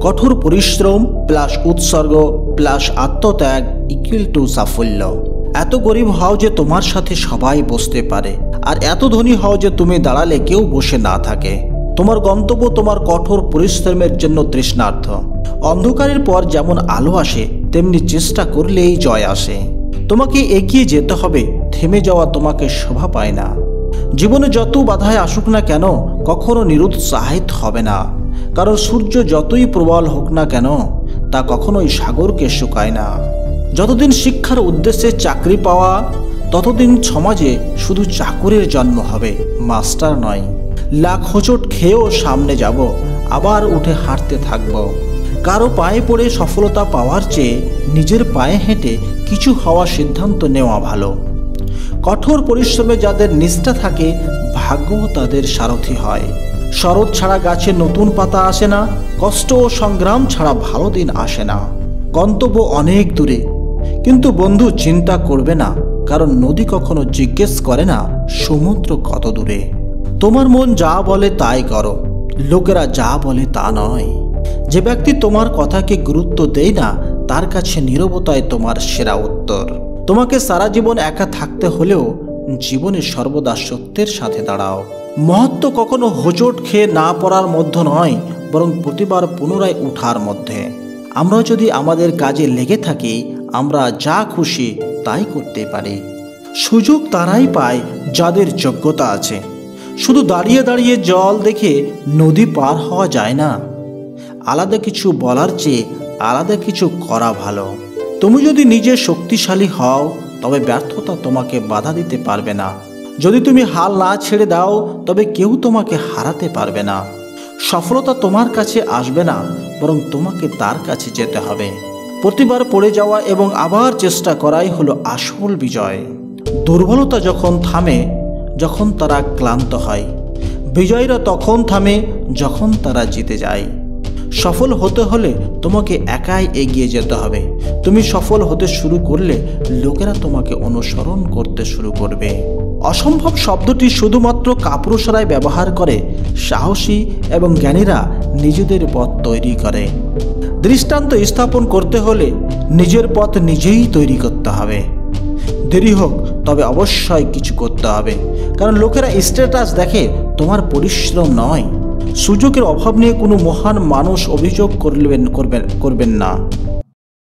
কঠোর পরিশ্রম প্লাস উৎসর্গ প্লাস আত্মত্যাগ ইকুয়াল টু সাফল্য। এত গরিব হও যে তোমার সাথে সবাই বসতে পারে, আর এত ধনী হও যে তুমি দাঁড়ালে কেউ বসে না থাকে। তোমার গন্তব্য তোমার কঠোর পরিশ্রমের জন্য তৃষ্ণার্থ। অন্ধকারের পর যেমন আলো আসে, তেমনি চেষ্টা করলেই জয় আসে। তোমাকে এগিয়ে যেতে হবে, থেমে যাওয়া তোমাকে শোভা পায় না। জীবনে যত বাধায় আসুক না কেন, কখনো নিরুৎসাহিত হবে না, কারণ সূর্য যতই প্রবল হোক না কেন তা কখনোই সাগরকে শুকায় না। যতদিন শিক্ষার উদ্দেশ্যে চাকরি পাওয়া, ততদিন সমাজে শুধু চাকরের জন্ম হবে, মাস্টার নয়। লাখ হোঁচট খেয়েও সামনে যাব, আবার উঠে হাঁটতে থাকব। কারো পায়ে পড়ে সফলতা পাওয়ার চেয়ে নিজের পায়ে হেঁটে কিছু হওয়ার সিদ্ধান্ত নেওয়া ভালো। কঠোর পরিশ্রমে যাদের নিষ্ঠা থাকে, ভাগ্য তাদের সারথি হয়। শরৎ ছাড়া গাছে নতুন পাতা আসে না, কষ্ট ও সংগ্রাম ছাড়া ভালো দিন আসে না। গন্তব্য অনেক দূরে, কিন্তু বন্ধু চিন্তা করবে না, কারণ নদী কখনো জিজ্ঞেস করে না সমুদ্র কত দূরে। তোমার মন যা বলে তাই করো, লোকেরা যা বলে তা নয়। যে ব্যক্তি তোমার কথাকে গুরুত্ব দেয় না, তার কাছে নীরবতায় তোমার সেরা উত্তর। তোমাকে সারা জীবন একা থাকতে হলেও জীবনে সর্বদা সত্যের সাথে দাঁড়াও। মহত্ব কখনো হোঁচট খেয়ে না পড়ার মধ্যে নয়, বরং প্রতিবার পুনরায় উঠার মধ্যে। আমরা যদি আমাদের কাজে লেগে থাকি, আমরা যা খুশি তাই করতে পারি। সুযোগ তারাই পায় যাদের যোগ্যতা আছে। শুধু দাঁড়িয়ে দাঁড়িয়ে জল দেখে নদী পার হওয়া যায় না। আলাদা কিছু বলার চেয়ে আলাদা কিছু করা ভালো। তুমি যদি নিজে শক্তিশালী হও, তবে ব্যর্থতা তোমাকে বাধা দিতে পারবে না। যদি তুমি হাল না ছেড়ে দাও, তবে কেউ তোমাকে হারাতে পারবে না। সফলতা তোমার কাছে আসবে না, বরং তোমাকে তার কাছে যেতে হবে। প্রতিবার পড়ে যাওয়া এবং আবার চেষ্টা করাই হলো আসল বিজয়। দুর্বলতা যখন থামে, যখন তারা ক্লান্ত হয়। বিজয়ীরা তখন থামে যখন তারা জিতে যায়। সফল হতে হলে তোমাকে একাই এগিয়ে যেতে হবে। তুমি সফল হতে শুরু করলে লোকেরা তোমাকে অনুসরণ করতে শুরু করবে। অসম্ভব শব্দটি শুধুমাত্র কাপুরুষরাই ব্যবহার করে। সাহসী এবং জ্ঞানীরা নিজেদের পথ তৈরি করে। দৃষ্টান্ত স্থাপন করতে হলে নিজের পথ নিজেই তৈরি করতে হবে। দেরি হোক, তবে অবশ্যই কিছু করতে হবে, কারণ লোকেরা স্ট্যাটাস দেখে, তোমার পরিশ্রম নয়। সুযোগের অভাব নিয়ে কোনো মহান মানুষ অভিযোগ করবেন না।